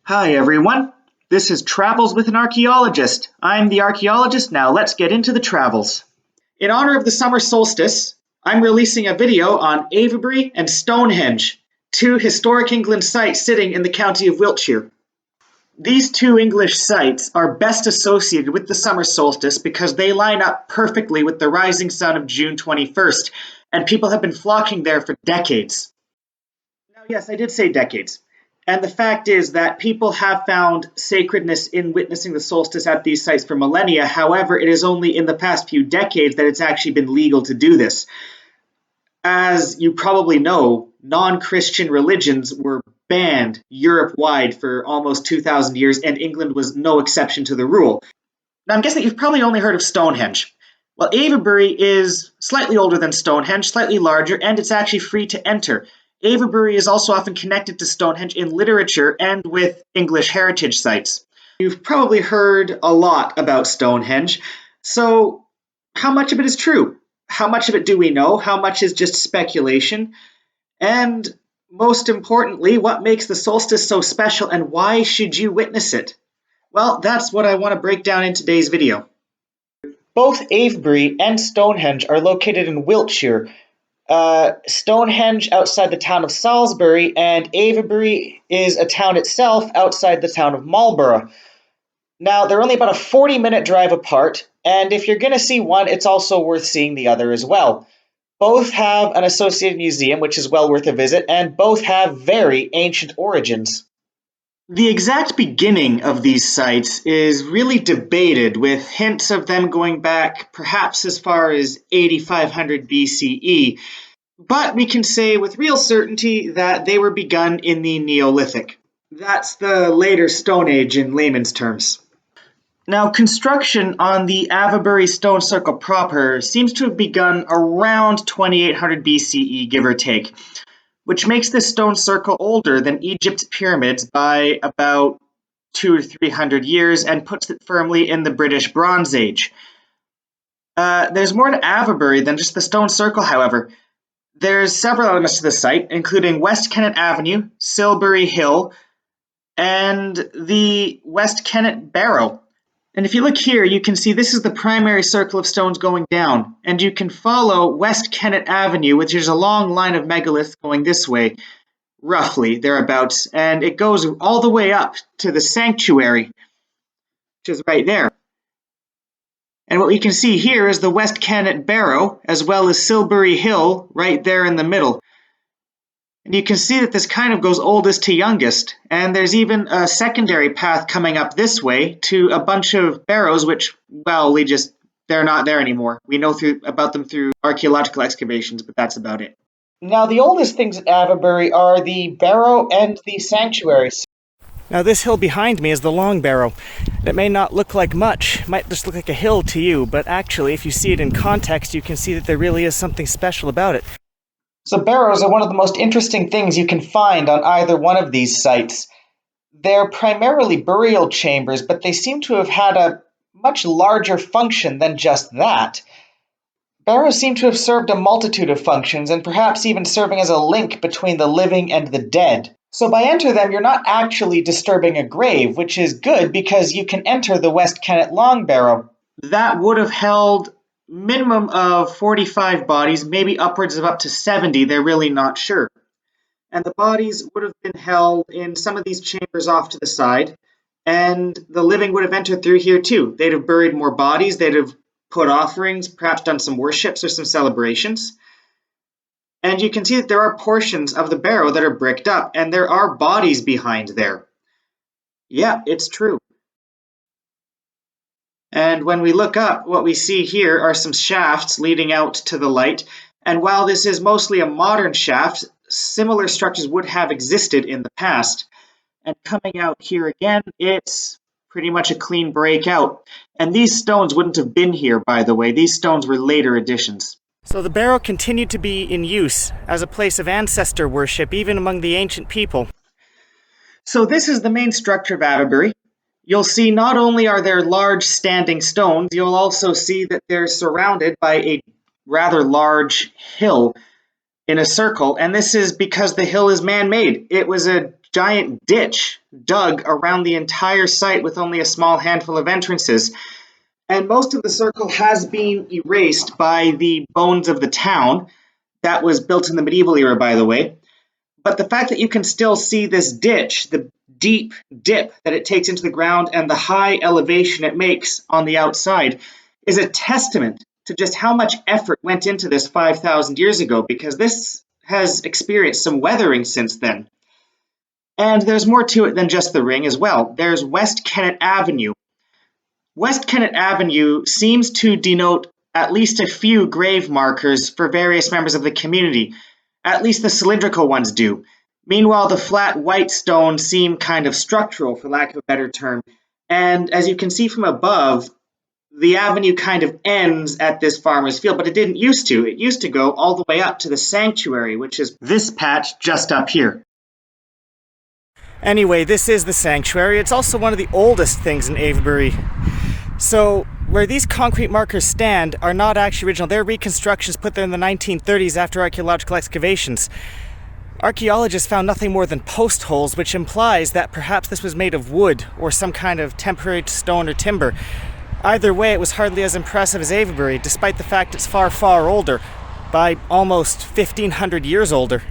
Hi everyone, this is Travels with an Archaeologist. I'm the archaeologist, now let's get into the travels. In honor of the summer solstice, I'm releasing a video on Avebury and Stonehenge, two historic England sites sitting in the county of Wiltshire. These two English sites are best associated with the summer solstice because they line up perfectly with the rising sun of June 21st, and people have been flocking there for decades. Now, yes, I did say decades. And the fact is that people have found sacredness in witnessing the solstice at these sites for millennia. However, it is only in the past few decades that it's actually been legal to do this. As you probably know, non-Christian religions were banned Europe-wide for almost 2,000 years, and England was no exception to the rule. Now, I'm guessing you've probably only heard of Stonehenge. Well, Avebury is slightly older than Stonehenge, slightly larger, and it's actually free to enter. Avebury is also often connected to Stonehenge in literature and with English heritage sites. You've probably heard a lot about Stonehenge, so how much of it is true? How much of it do we know? How much is just speculation? And most importantly, what makes the solstice so special and why should you witness it? Well, that's what I want to break down in today's video. Both Avebury and Stonehenge are located in Wiltshire. Stonehenge outside the town of Salisbury, and Avebury is a town itself outside the town of Marlborough. Now, they're only about a 40-minute drive apart, and if you're going to see one, it's also worth seeing the other as well. Both have an associated museum, which is well worth a visit, and both have very ancient origins. The exact beginning of these sites is really debated, with hints of them going back perhaps as far as 8500 BCE, but we can say with real certainty that they were begun in the Neolithic. That's the later Stone Age in layman's terms. Now, construction on the Avaberry stone circle proper seems to have begun around 2800 BCE, give or take, which makes this stone circle older than Egypt's pyramids by about 200 to 300 years and puts it firmly in the British Bronze Age. There's more to Avaberry than just the stone circle, however. There's several elements to the site, including West Kennet Avenue, Silbury Hill, and the West Kennet Barrow. And if you look here, you can see this is the primary circle of stones going down, and you can follow West Kennet Avenue, which is a long line of megaliths going this way, roughly, thereabouts, and it goes all the way up to the sanctuary, which is right there. And what we can see here is the West Kennet Barrow, as well as Silbury Hill, right there in the middle. And you can see that this kind of goes oldest to youngest, and there's even a secondary path coming up this way to a bunch of barrows, which, well, they're not there anymore. We know about them through archaeological excavations, but that's about it. Now, the oldest things at Avaberry are the barrow and the sanctuaries. Now, this hill behind me is the Long Barrow. It may not look like much, it might just look like a hill to you, but actually, if you see it in context, you can see that there really is something special about it. So barrows are one of the most interesting things you can find on either one of these sites. They're primarily burial chambers, but they seem to have had a much larger function than just that. Barrows seem to have served a multitude of functions, and perhaps even serving as a link between the living and the dead. So by enter them, you're not actually disturbing a grave, which is good because you can enter the West Kennet Long Barrow. That would have held minimum of 45 bodies, maybe upwards of up to 70, they're really not sure. And the bodies would have been held in some of these chambers off to the side, and the living would have entered through here too. They'd have buried more bodies, they'd have put offerings, perhaps done some worships or some celebrations. And you can see that there are portions of the barrow that are bricked up, and there are bodies behind there. Yeah, it's true. And when we look up, what we see here are some shafts leading out to the light. And while this is mostly a modern shaft, similar structures would have existed in the past. And coming out here again, it's pretty much a clean breakout. And these stones wouldn't have been here, by the way. These stones were later additions. So the barrow continued to be in use as a place of ancestor worship, even among the ancient people. So this is the main structure of Avaberry. You'll see not only are there large standing stones, you'll also see that they're surrounded by a rather large hill in a circle, and this is because the hill is man-made. It was a giant ditch dug around the entire site with only a small handful of entrances. And most of the circle has been erased by the bones of the town that was built in the medieval era, by the way. But the fact that you can still see this ditch, the deep dip that it takes into the ground and the high elevation it makes on the outside is a testament to just how much effort went into this 5,000 years ago, because this has experienced some weathering since then. And there's more to it than just the ring as well. There's West Kennet Avenue. West Kennet Avenue seems to denote at least a few grave markers for various members of the community. At least the cylindrical ones do. Meanwhile, the flat white stones seem kind of structural, for lack of a better term. And as you can see from above, the avenue kind of ends at this farmer's field, but it didn't used to. It used to go all the way up to the sanctuary, which is this patch just up here. Anyway, this is the sanctuary. It's also one of the oldest things in Avebury. So, where these concrete markers stand are not actually original. They're reconstructions put there in the 1930s after archaeological excavations. Archaeologists found nothing more than post holes, which implies that perhaps this was made of wood or some kind of temporary stone or timber. Either way, it was hardly as impressive as Avebury, despite the fact it's far, far older, by almost 1,500 years older.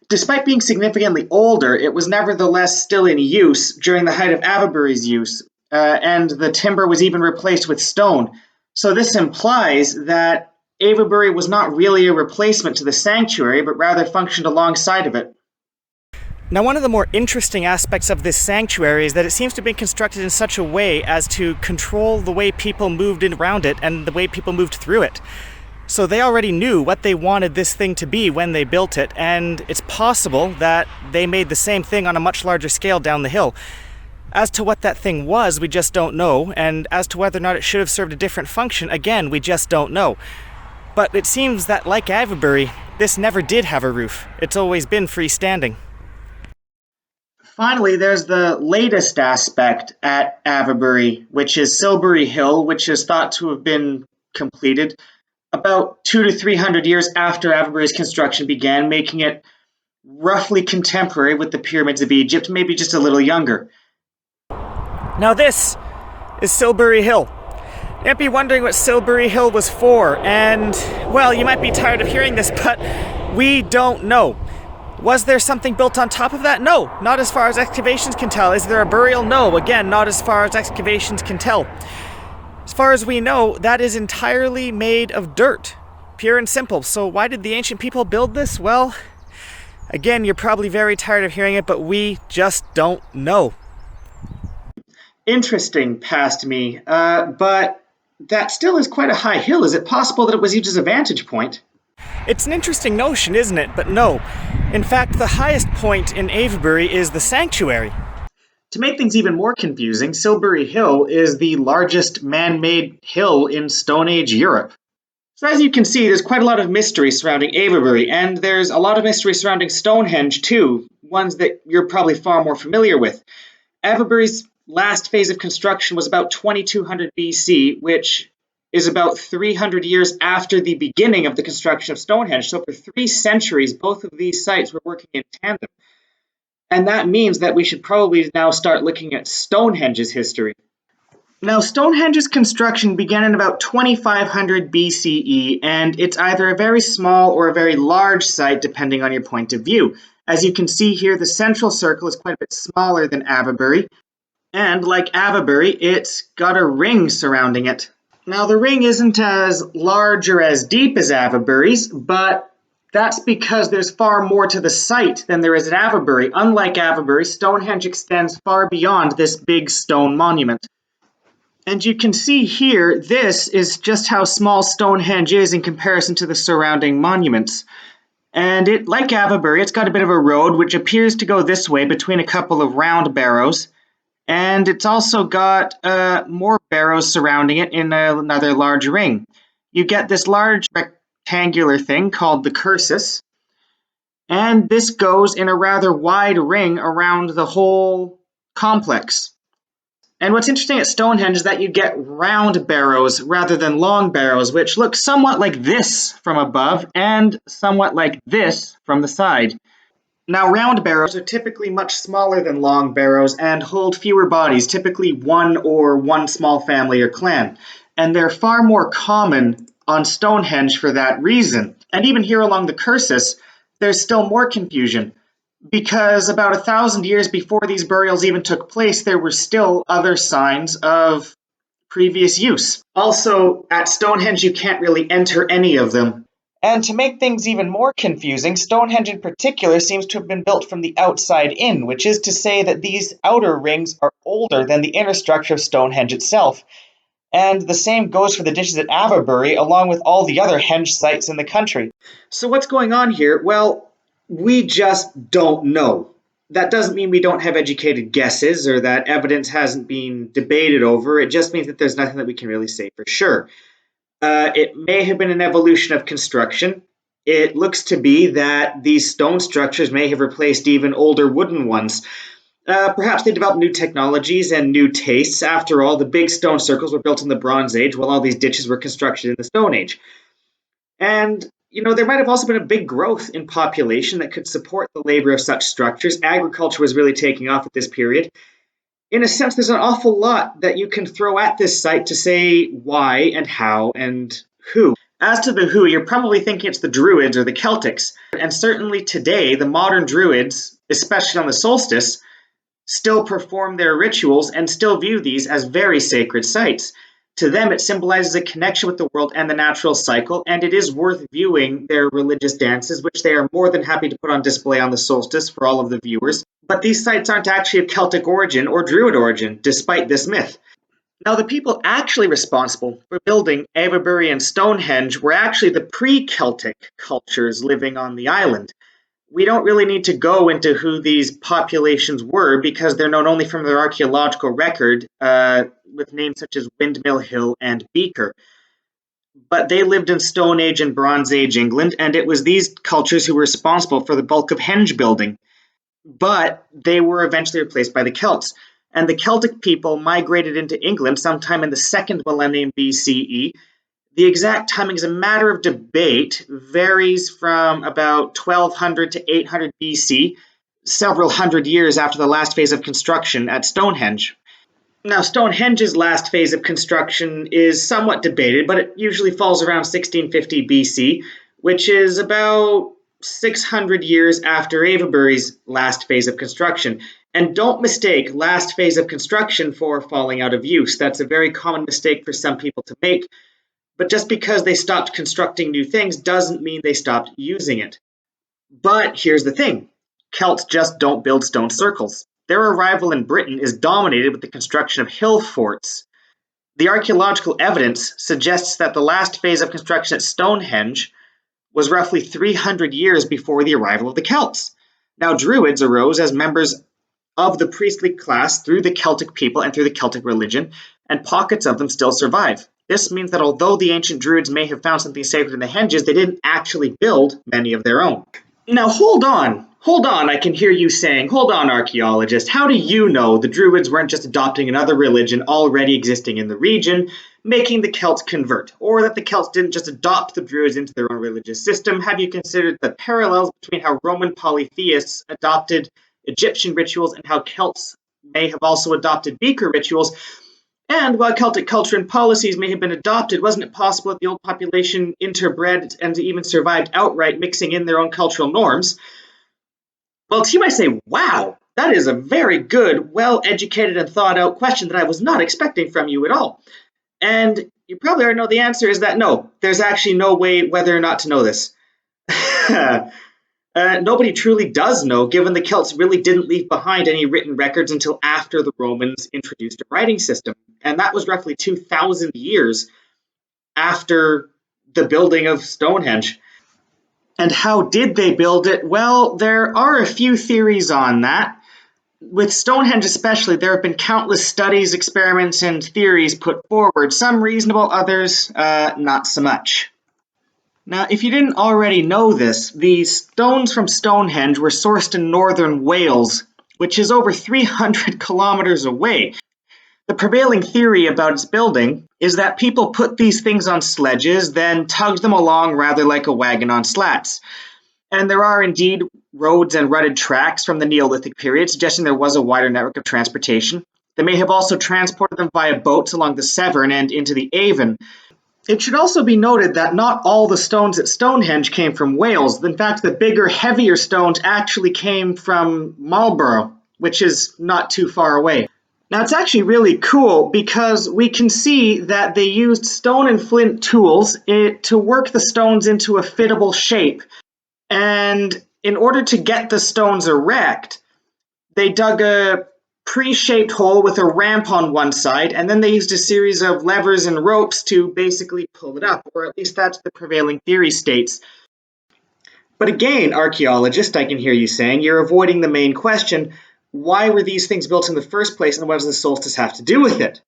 Despite being significantly older, it was nevertheless still in use during the height of Avaberry's use, and the timber was even replaced with stone. So this implies that Avebury was not really a replacement to the sanctuary, but rather functioned alongside of it. Now, one of the more interesting aspects of this sanctuary is that it seems to have been constructed in such a way as to control the way people moved in around it and the way people moved through it. So they already knew what they wanted this thing to be when they built it, and it's possible that they made the same thing on a much larger scale down the hill. As to what that thing was, we just don't know, and as to whether or not it should have served a different function, again, we just don't know. But it seems that, like Avebury, this never did have a roof. It's always been freestanding. Finally, there's the latest aspect at Avaberry, which is Silbury Hill, which is thought to have been completed about 200 to 300 years after Avebury's construction began, making it roughly contemporary with the pyramids of Egypt, maybe just a little younger. Now this is Silbury Hill. You might be wondering what Silbury Hill was for, and, well, you might be tired of hearing this, but we don't know. Was there something built on top of that? No, not as far as excavations can tell. Is there a burial? No, again, not as far as excavations can tell. As far as we know, that is entirely made of dirt, pure and simple. So why did the ancient people build this? Well, again, you're probably very tired of hearing it, but we just don't know. Interesting, past me, but that still is quite a high hill. Is it possible that it was used as a vantage point? It's an interesting notion, isn't it? But no. In fact, the highest point in Avebury is the sanctuary. To make things even more confusing, Silbury Hill is the largest man-made hill in Stone Age Europe. So as you can see, there's quite a lot of mystery surrounding Avebury, and there's a lot of mystery surrounding Stonehenge too, ones that you're probably far more familiar with. Avebury's last phase of construction was about 2200 BC, which is about 300 years after the beginning of the construction of Stonehenge. So for 3 centuries, both of these sites were working in tandem. And that means that we should probably now start looking at Stonehenge's history. Now, Stonehenge's construction began in about 2500 BCE, and it's either a very small or a very large site, depending on your point of view. As you can see here, the central circle is quite a bit smaller than Avaberry, and like Avaberry, it's got a ring surrounding it. Now, the ring isn't as large or as deep as Avaberry's, but that's because there's far more to the site than there is at Avaberry. Unlike Avaberry, Stonehenge extends far beyond this big stone monument. And you can see here, this is just how small Stonehenge is in comparison to the surrounding monuments. And like Avaberry, it's got a bit of a road which appears to go this way between a couple of round barrows. And it's also got more barrows surrounding it in another large ring. You get this large rectangular thing called the cursus, and this goes in a rather wide ring around the whole complex. And what's interesting at Stonehenge is that you get round barrows rather than long barrows, which look somewhat like this from above and somewhat like this from the side. Now, round barrows are typically much smaller than long barrows and hold fewer bodies, typically one or one small family or clan. And they're far more common on Stonehenge for that reason. And even here along the Cursus, there's still more confusion because about 1,000 years before these burials even took place, there were still other signs of previous use. Also, at Stonehenge, you can't really enter any of them. And to make things even more confusing, Stonehenge in particular seems to have been built from the outside in, which is to say that these outer rings are older than the inner structure of Stonehenge itself. And the same goes for the ditches at Avaberry, along with all the other henge sites in the country. So what's going on here? Well, we just don't know. That doesn't mean we don't have educated guesses or that evidence hasn't been debated over. It just means that there's nothing that we can really say for sure. It may have been an evolution of construction. It looks to be that these stone structures may have replaced even older wooden ones. Perhaps they developed new technologies and new tastes. After all, the big stone circles were built in the Bronze Age, while all these ditches were constructed in the Stone Age. And, there might have also been a big growth in population that could support the labor of such structures. Agriculture was really taking off at this period. In a sense, there's an awful lot that you can throw at this site to say why and how and who. As to the who, you're probably thinking it's the Druids or the Celtics. And certainly today, the modern Druids, especially on the solstice, still perform their rituals and still view these as very sacred sites. To them, it symbolizes a connection with the world and the natural cycle, and it is worth viewing their religious dances, which they are more than happy to put on display on the solstice for all of the viewers. But these sites aren't actually of Celtic origin or Druid origin, despite this myth. Now, the people actually responsible for building Avebury and Stonehenge were actually the pre-Celtic cultures living on the island. We don't really need to go into who these populations were because they're known only from their archaeological record, with names such as Windmill Hill and Beaker. But they lived in Stone Age and Bronze Age England, and it was these cultures who were responsible for the bulk of henge building. But they were eventually replaced by the Celts. And the Celtic people migrated into England sometime in the second millennium BCE. The exact timing is a matter of debate, varies from about 1200 to 800 BC, several hundred years after the last phase of construction at Stonehenge. Now, Stonehenge's last phase of construction is somewhat debated, but it usually falls around 1650 BC, which is about 600 years after Avebury's last phase of construction. And don't mistake last phase of construction for falling out of use. That's a very common mistake for some people to make. But just because they stopped constructing new things doesn't mean they stopped using it. But here's the thing. Celts just don't build stone circles. Their arrival in Britain is dominated with the construction of hill forts. The archaeological evidence suggests that the last phase of construction at Stonehenge was roughly 300 years before the arrival of the Celts. Now, Druids arose as members of the priestly class through the Celtic people and through the Celtic religion, and pockets of them still survive. This means that although the ancient Druids may have found something sacred in the henges, they didn't actually build many of their own. Now, hold on, I can hear you saying, hold on, archaeologist, how do you know the Druids weren't just adopting another religion already existing in the region, making the Celts convert, or that the Celts didn't just adopt the Druids into their own religious system? Have you considered the parallels between how Roman polytheists adopted Egyptian rituals and how Celts may have also adopted Beaker rituals? And while Celtic culture and policies may have been adopted, wasn't it possible that the old population interbred and even survived outright, mixing in their own cultural norms? Well, you might say, wow, that is a very good, well-educated and thought-out question that I was not expecting from you at all. And you probably already know the answer is that no, there's actually no way whether or not to know this. Nobody truly does know, given the Celts really didn't leave behind any written records until after the Romans introduced a writing system. And that was roughly 2,000 years after the building of Stonehenge. And how did they build it? Well, there are a few theories on that. With Stonehenge especially, there have been countless studies, experiments, and theories put forward, some reasonable, others not so much. Now, if you didn't already know this, the stones from Stonehenge were sourced in northern Wales, which is over 300 kilometers away. The prevailing theory about its building is that people put these things on sledges, then tugged them along rather like a wagon on slats. And there are indeed roads and rutted tracks from the Neolithic period, suggesting there was a wider network of transportation. They may have also transported them via boats along the Severn and into the Avon. It should also be noted that not all the stones at Stonehenge came from Wales. In fact, the bigger, heavier stones actually came from Marlborough, which is not too far away. Now, it's actually really cool because we can see that they used stone and flint tools to work the stones into a fittable shape. And in order to get the stones erect, they dug a pre-shaped hole with a ramp on one side, and then they used a series of levers and ropes to basically pull it up, or at least that's the prevailing theory states. But again, archaeologist, I can hear you saying, you're avoiding the main question: why were these things built in the first place, and what does the solstice have to do with it?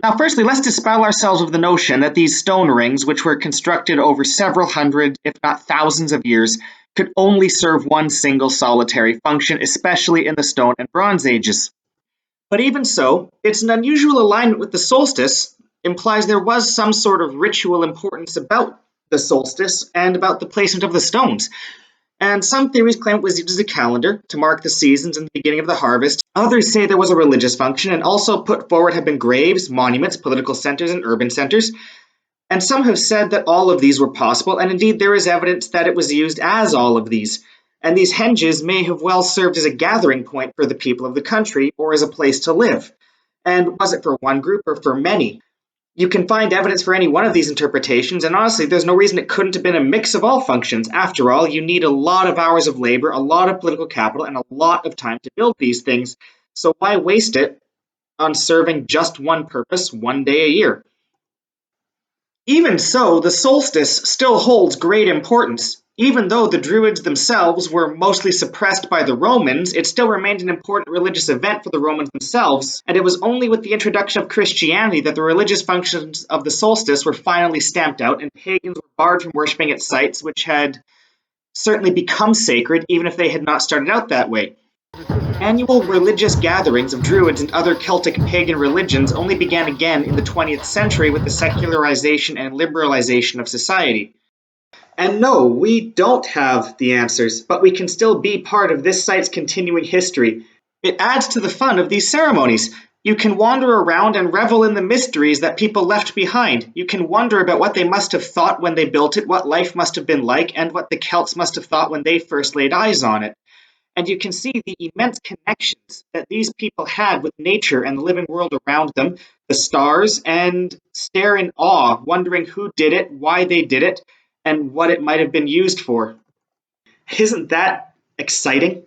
Now, firstly, let's dispel ourselves of the notion that these stone rings, which were constructed over several hundred, if not thousands of years, could only serve one single solitary function, especially in the Stone and Bronze Ages. But even so, it's an unusual alignment with the solstice, implies there was some sort of ritual importance about the solstice and about the placement of the stones. And some theories claim it was used as a calendar to mark the seasons and the beginning of the harvest. Others say there was a religious function, and also put forward have been graves, monuments, political centers, and urban centers. And some have said that all of these were possible, and indeed there is evidence that it was used as all of these. And these henges may have well served as a gathering point for the people of the country, or as a place to live. And was it for one group or for many? You can find evidence for any one of these interpretations, and honestly, there's no reason it couldn't have been a mix of all functions. After all, you need a lot of hours of labor, a lot of political capital, and a lot of time to build these things. So why waste it on serving just one purpose one day a year? Even so, the solstice still holds great importance. Even though the Druids themselves were mostly suppressed by the Romans, it still remained an important religious event for the Romans themselves, and it was only with the introduction of Christianity that the religious functions of the solstice were finally stamped out, and pagans were barred from worshipping at sites which had certainly become sacred, even if they had not started out that way. Annual religious gatherings of Druids and other Celtic pagan religions only began again in the 20th century with the secularization and liberalization of society. And no, we don't have the answers, but we can still be part of this site's continuing history. It adds to the fun of these ceremonies. You can wander around and revel in the mysteries that people left behind. You can wonder about what they must have thought when they built it, what life must have been like, and what the Celts must have thought when they first laid eyes on it. And you can see the immense connections that these people had with nature and the living world around them, the stars, and stare in awe, wondering who did it, why they did it, and what it might have been used for. Isn't that exciting?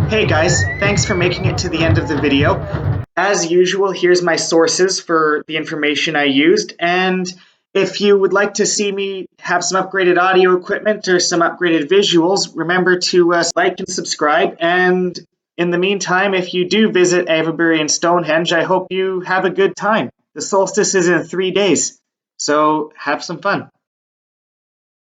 Hey guys, thanks for making it to the end of the video. As usual, here's my sources for the information I used, and if you would like to see me have some upgraded audio equipment or some upgraded visuals, remember to like and subscribe, and in the meantime, if you do visit Avebury and Stonehenge, I hope you have a good time. The solstice is in 3 days, so have some fun.